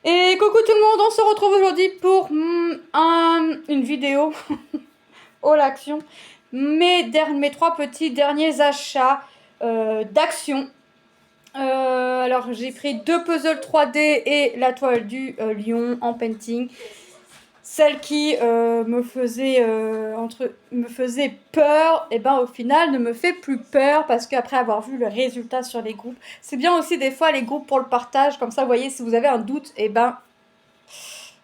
Et coucou tout le monde, on se retrouve aujourd'hui pour une vidéo All Action. Mes 3 petits derniers achats d'action. Alors j'ai pris 2 puzzles 3D et la toile du lion en painting. Celle qui me faisait peur, et ben au final ne me fait plus peur parce qu'après avoir vu le résultat sur les groupes, c'est bien aussi des fois les groupes pour le partage, comme ça vous voyez si vous avez un doute, et ben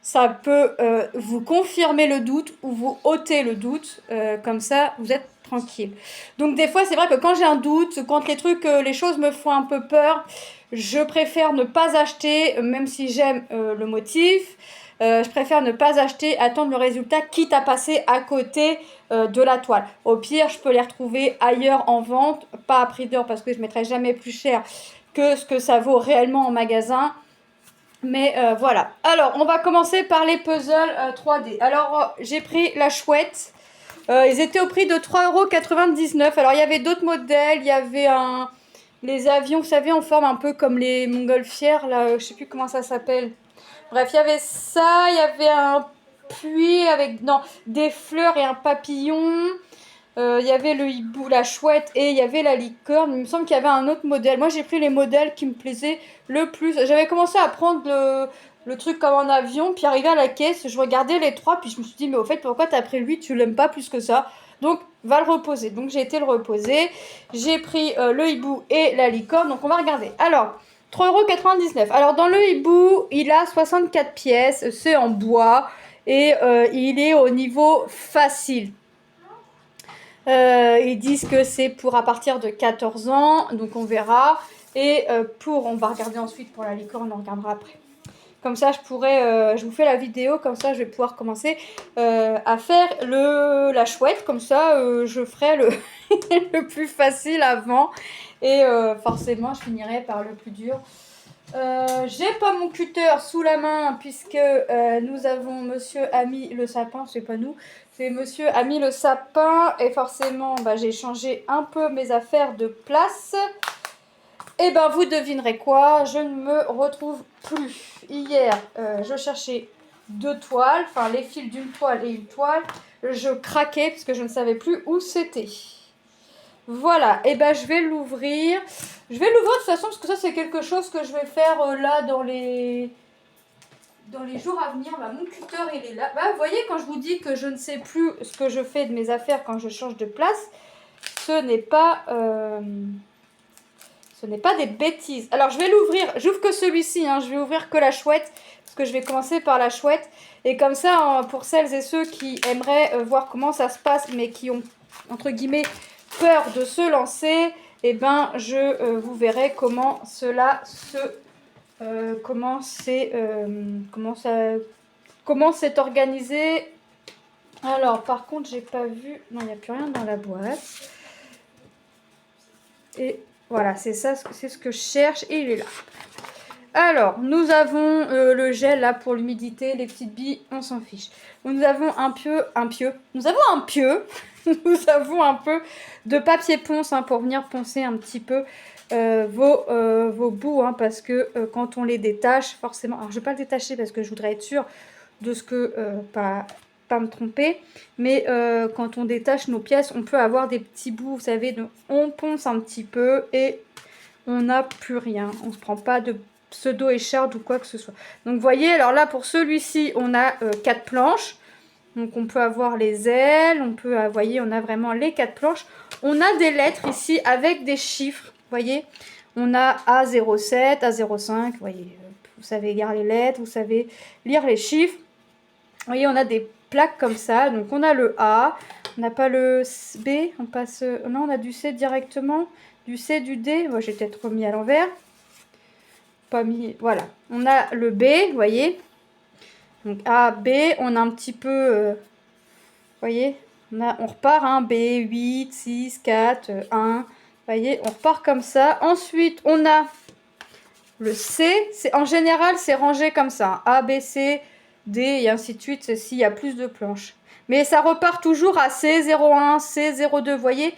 ça peut vous confirmer le doute ou vous ôter le doute, comme ça vous êtes tranquille. Donc des fois c'est vrai que quand j'ai un doute, quand les choses me font un peu peur, je préfère ne pas acheter, même si j'aime le motif. Je préfère ne pas acheter, attendre le résultat, quitte à passer à côté de la toile. Au pire, je peux les retrouver ailleurs en vente, pas à prix d'or parce que je ne mettrai jamais plus cher que ce que ça vaut réellement en magasin. Mais voilà. Alors, on va commencer par les puzzles 3D. Alors, j'ai pris la chouette. Ils étaient au prix de 3,99 €. Alors, il y avait d'autres modèles. Il y avait les avions, vous savez, en forme un peu comme les montgolfières. Là, je sais plus comment ça s'appelle. Bref, il y avait ça. Il y avait un puits avec des fleurs et un papillon. Il y avait le hibou, la chouette et il y avait la licorne. Il me semble qu'il y avait un autre modèle. Moi, j'ai pris les modèles qui me plaisaient le plus. J'avais commencé à prendre le truc comme en avion, puis arrivé à la caisse, je regardais les 3, puis je me suis dit, mais au fait, pourquoi t'as pris lui, tu l'aimes pas plus que ça? Donc, va le reposer. Donc, j'ai été le reposer. J'ai pris le hibou et la licorne. Donc, on va regarder. Alors, 3,99 €. Alors, dans le hibou, il a 64 pièces. C'est en bois et il est au niveau facile. Ils disent que c'est pour à partir de 14 ans, donc on verra. Et on va regarder ensuite pour la licorne, on regardera après. Comme ça, je vous fais la vidéo, comme ça je vais pouvoir commencer à faire la chouette. Comme ça, je ferai le plus facile avant. Et forcément, je finirai par le plus dur. J'ai pas mon cutter sous la main puisque nous avons monsieur Ami le sapin, c'est pas nous, c'est monsieur Ami le sapin et forcément j'ai changé un peu mes affaires de place. Et ben vous devinerez quoi, je ne me retrouve plus. Hier je cherchais 2 toiles, enfin les fils d'une toile et une toile, je craquais parce que je ne savais plus où c'était. Voilà, et ben je vais l'ouvrir. Je vais l'ouvrir de toute façon parce que ça c'est quelque chose que je vais faire là dans les jours à venir. Mon cutter il est là. Vous voyez quand je vous dis que je ne sais plus ce que je fais de mes affaires quand je change de place, ce n'est pas des bêtises. Alors je vais l'ouvrir, j'ouvre que celui-ci, je vais ouvrir que la chouette parce que je vais commencer par la chouette. Et comme ça, pour celles et ceux qui aimeraient voir comment ça se passe mais qui ont entre guillemets peur de se lancer, et ben je vous verrai comment cela se comment c'est organisé. Alors par contre j'ai pas vu, non il n'y a plus rien dans la boîte. Et voilà, c'est ça, c'est ce que je cherche et il est là. Alors, nous avons le gel là pour l'humidité, les petites billes, on s'en fiche. Nous avons nous avons un peu de papier ponce pour venir poncer un petit peu vos bouts, parce que quand on les détache, forcément, alors je vais pas le détacher parce que je voudrais être sûre de ce que, pas me tromper, mais quand on détache nos pièces, on peut avoir des petits bouts, vous savez, on ponce un petit peu et on n'a plus rien, on se prend pas de pseudo-écharde ou quoi que ce soit. Donc vous voyez, alors là pour celui-ci on a 4 planches, donc on peut avoir les ailes, on peut, vous voyez, on a vraiment les 4 planches. On a des lettres ici avec des chiffres, vous voyez, on a A07, A05, vous voyez, vous savez lire les lettres, vous savez lire les chiffres. Vous voyez, on a des plaques comme ça, donc on a le A, on n'a pas le B, on passe, non, on a du C directement, du C, du D, moi j'ai peut-être remis à l'envers, pas mis, voilà, on a le B, vous voyez, donc A, B, on a un petit peu, vous voyez, on repart, B, 8, 6, 4, 1, vous voyez, on repart comme ça. Ensuite, on a le C, en général, c'est rangé comme ça, A, B, C, D, et ainsi de suite, s'il y a plus de planches. Mais ça repart toujours à C01, C02, vous voyez,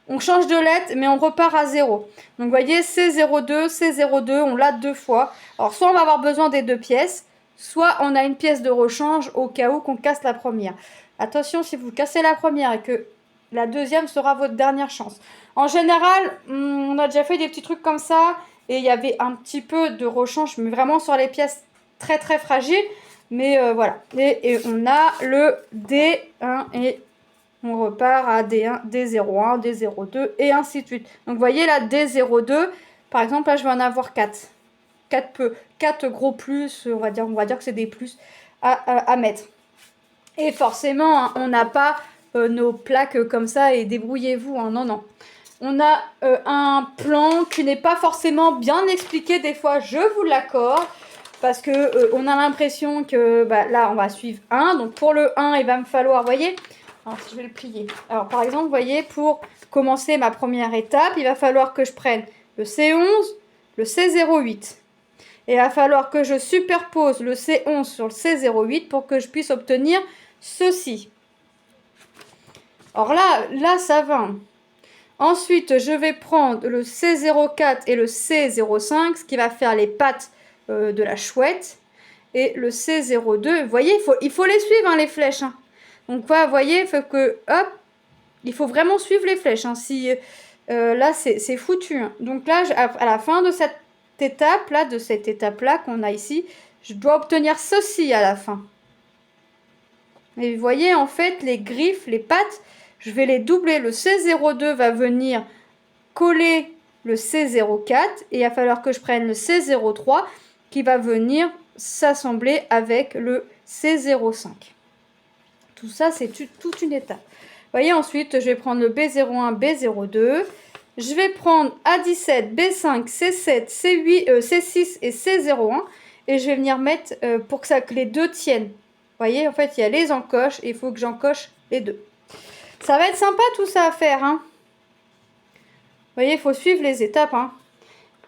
on change de lettre, mais on repart à 0. Donc, vous voyez, C02, C02, on l'a 2 fois. Alors, soit on va avoir besoin des 2 pièces, soit on a une pièce de rechange au cas où qu'on casse la première. Attention, si vous cassez la première et que la deuxième sera votre dernière chance. En général, on a déjà fait des petits trucs comme ça et il y avait un petit peu de rechange, mais vraiment sur les pièces très très fragiles. Mais voilà. Et on a le D1 et on repart à D1, D01, D02 et ainsi de suite. Donc vous voyez là, D02, par exemple, là je vais en avoir 4. 4 gros plus, on va dire que c'est des plus à mettre. Et forcément, hein, on n'a pas nos plaques comme ça et débrouillez-vous. Hein, non, non. On a un plan qui n'est pas forcément bien expliqué des fois, je vous l'accorde. Parce que on a l'impression que là, on va suivre 1. Donc pour le 1, il va me falloir, vous voyez, alors si je vais le plier. Alors par exemple, vous voyez, pour commencer ma première étape, il va falloir que je prenne le C11, le C08. Et il va falloir que je superpose le C11 sur le C08 pour que je puisse obtenir ceci. Alors là ça va. Ensuite, je vais prendre le C04 et le C05, ce qui va faire les pattes de la chouette. Et le C02, vous voyez, il faut les suivre, hein, les flèches. Hein. Donc, voilà, vous voyez, il faut vraiment suivre les flèches. Hein. Là, c'est foutu. Hein. Donc là, à la fin de cette étape-là qu'on a ici, je dois obtenir ceci à la fin. Et vous voyez, en fait, les griffes, les pattes, je vais les doubler. Le C02 va venir coller le C04 et il va falloir que je prenne le C03 qui va venir s'assembler avec le C05. Tout ça, c'est toute une étape. Vous voyez, ensuite, je vais prendre le B01, B02. Je vais prendre A17, B5, C7, C8, C6 et C01. Et je vais venir mettre pour que les deux tiennent. Vous voyez, en fait, il y a les encoches et il faut que j'encoche les deux. Ça va être sympa tout ça à faire. Hein. Vous voyez, il faut suivre les étapes. Hein.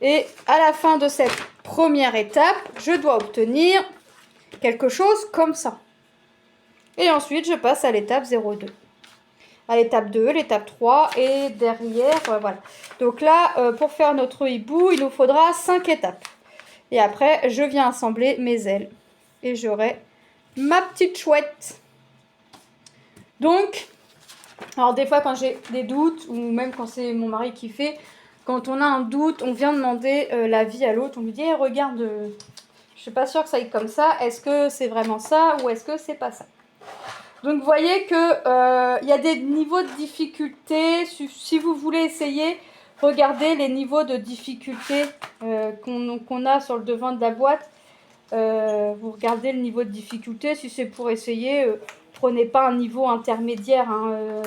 Et à la fin de cette première étape, je dois obtenir quelque chose comme ça. Et ensuite, je passe à l'étape 02. À l'étape 2, l'étape 3 et derrière, voilà. Donc là, pour faire notre hibou, il nous faudra 5 étapes. Et après, je viens assembler mes ailes. Et j'aurai ma petite chouette. Donc, alors des fois quand j'ai des doutes, ou même quand c'est mon mari qui fait, quand on a un doute, on vient demander l'avis à l'autre. On lui dit, hey, regarde, je suis pas sûre que ça aille comme ça. Est-ce que c'est vraiment ça ou est-ce que c'est pas ça? Donc vous voyez que y a des niveaux de difficulté. Si vous voulez essayer, regardez les niveaux de difficulté qu'on a sur le devant de la boîte. Vous regardez le niveau de difficulté. Si c'est pour essayer, prenez pas un niveau intermédiaire. Hein,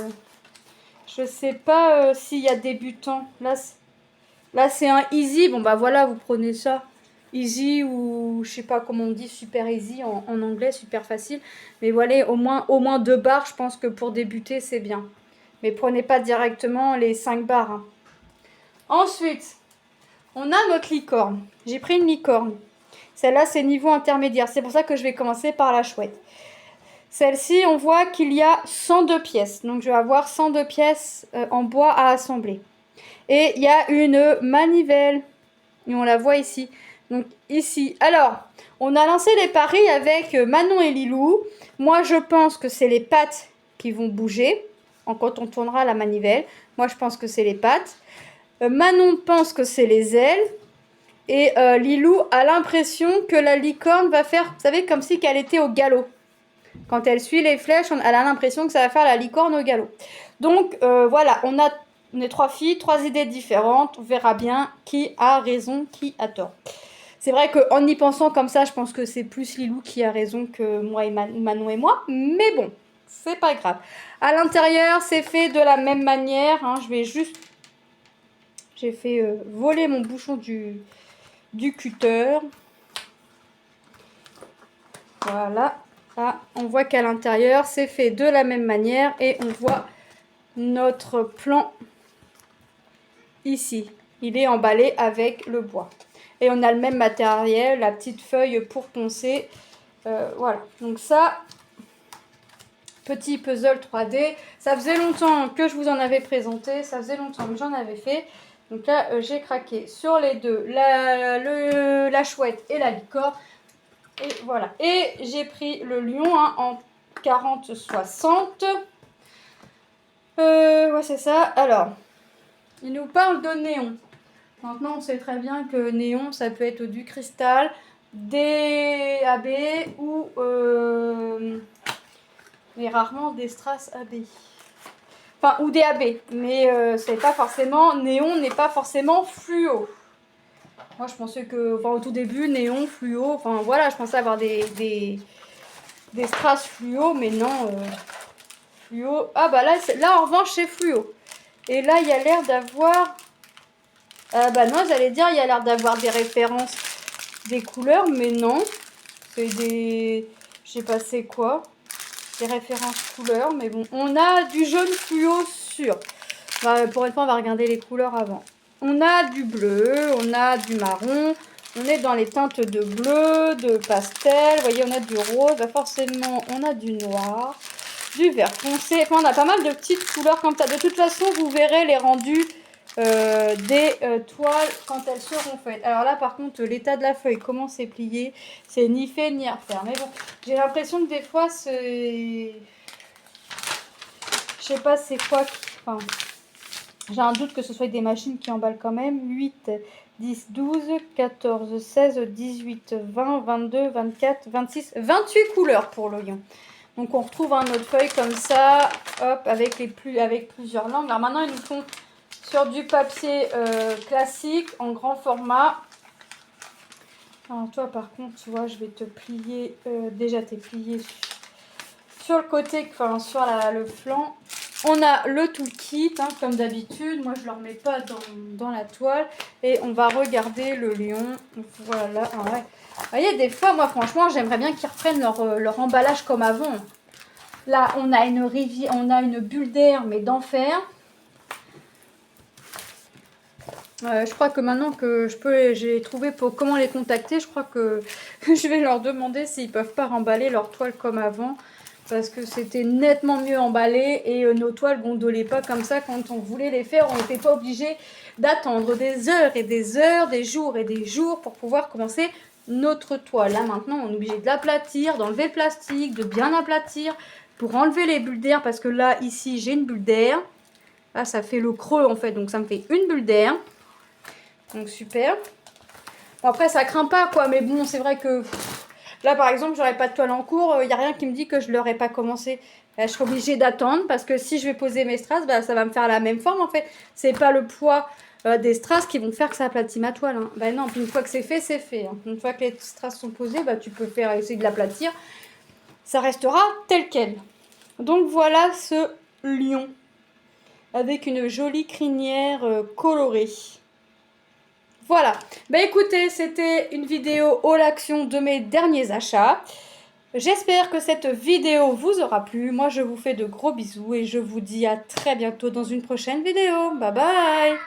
je sais pas s'il y a débutant. Là c'est un easy. Bon bah voilà, vous prenez ça. Easy ou je sais pas comment on dit, super easy en anglais, super facile. Mais voilà, au moins 2 barres, je pense que pour débuter, c'est bien. Mais prenez pas directement les 5 barres. Hein. Ensuite, on a notre licorne. J'ai pris une licorne. Celle-là, c'est niveau intermédiaire. C'est pour ça que je vais commencer par la chouette. Celle-ci, on voit qu'il y a 102 pièces. Donc, je vais avoir 102 pièces en bois à assembler. Et il y a une manivelle. Et on la voit ici. Donc ici, alors, on a lancé les paris avec Manon et Lilou. Moi, je pense que c'est les pattes qui vont bouger quand on tournera la manivelle. Moi, je pense que c'est les pattes. Manon pense que c'est les ailes. Et Lilou a l'impression que la licorne va faire, vous savez, comme si qu'elle était au galop. Quand elle suit les flèches, elle a l'impression que ça va faire la licorne au galop. Donc, voilà, on est 3 filles, 3 idées différentes. On verra bien qui a raison, qui a tort. C'est vrai qu'en y pensant comme ça, je pense que c'est plus Lilou qui a raison que moi et Manon et moi. Mais bon, c'est pas grave. À l'intérieur, c'est fait de la même manière. Hein. J'ai fait voler mon bouchon du cutter. Voilà. Là, on voit qu'à l'intérieur, c'est fait de la même manière. Et on voit notre plan ici. Il est emballé avec le bois. Et on a le même matériel, la petite feuille pour poncer. Voilà. Donc ça, petit puzzle 3D. Ça faisait longtemps que je vous en avais présenté. Ça faisait longtemps que j'en avais fait. Donc là, j'ai craqué sur les deux. La chouette et la licorne. Et voilà. Et j'ai pris le lion hein, en 40-60. Ouais, c'est ça. Alors, il nous parle de néon. Maintenant, on sait très bien que néon, ça peut être du cristal, DAB ou... mais rarement des strass AB. Enfin, ou DAB. Mais c'est pas forcément... Néon n'est pas forcément fluo. Moi, je pensais que... Enfin, au tout début, néon, fluo... Enfin, voilà, je pensais avoir des strass fluo, mais non... fluo... Ah, bah là, en revanche, c'est fluo. Et là, il y a l'air d'avoir... bah non, j'allais dire, il y a l'air d'avoir des références, des couleurs, mais non. C'est des... Je sais pas c'est quoi. Des références couleurs, mais bon. On a du jaune fluo sûr. Bah, pour une fois, on va regarder les couleurs avant. On a du bleu, on a du marron. On est dans les teintes de bleu, de pastel. Vous voyez, on a du rose. Bah, forcément, on a du noir, du vert foncé. Enfin, on a pas mal de petites couleurs comme ça. De toute façon, vous verrez les rendus des toiles quand elles seront faites. Alors là, par contre, l'état de la feuille, comment c'est plié, c'est ni fait ni à refaire. Mais bon, j'ai l'impression que des fois, c'est... Je sais pas c'est quoi... Enfin, j'ai un doute que ce soit des machines qui emballent quand même. 8, 10, 12, 14, 16, 18, 20, 22, 24, 26, 28 couleurs pour le lion. Donc on retrouve un autre feuille comme ça, hop, avec plusieurs langues. Alors maintenant, ils nous font sur du papier classique, en grand format. Alors toi, par contre, tu vois, je vais te plier, déjà t'es plié sur le côté, enfin sur le flanc. On a le toolkit, hein, comme d'habitude. Moi, je ne le remets pas dans la toile. Et on va regarder le lion. Voilà. Ah ouais. Vous voyez, des fois, moi, franchement, j'aimerais bien qu'ils reprennent leur emballage comme avant. Là, on a une rivière, on a une bulle d'air, mais d'enfer. Je crois que maintenant que j'ai trouvé pour comment les contacter, je crois que je vais leur demander s'ils peuvent pas remballer leur toile comme avant. Parce que c'était nettement mieux emballé et nos toiles gondolaient pas comme ça quand on voulait les faire. On n'était pas obligé d'attendre des heures et des heures, des jours et des jours pour pouvoir commencer notre toile. Là maintenant, on est obligé de l'aplatir, d'enlever le plastique, de bien aplatir pour enlever les bulles d'air. Parce que là, ici, j'ai une bulle d'air. Là, ça fait le creux en fait, donc ça me fait une bulle d'air. Donc super. Bon, après, ça craint pas quoi, mais bon, c'est vrai que... Là, par exemple, j'aurais pas de toile en cours. Il n'y a rien qui me dit que je ne l'aurais pas commencé. Je serai obligée d'attendre parce que si je vais poser mes strass, bah, ça va me faire la même forme en fait. C'est pas le poids des strass qui vont faire que ça aplatit ma toile. Hein. Bah non, puis une fois que c'est fait, c'est fait. Hein. Une fois que les strass sont posés, bah, tu peux essayer de l'aplatir. Ça restera tel quel. Donc voilà ce lion avec une jolie crinière colorée. Voilà, bah écoutez, c'était une vidéo haul action de mes derniers achats. J'espère que cette vidéo vous aura plu. Moi, je vous fais de gros bisous et je vous dis à très bientôt dans une prochaine vidéo. Bye bye!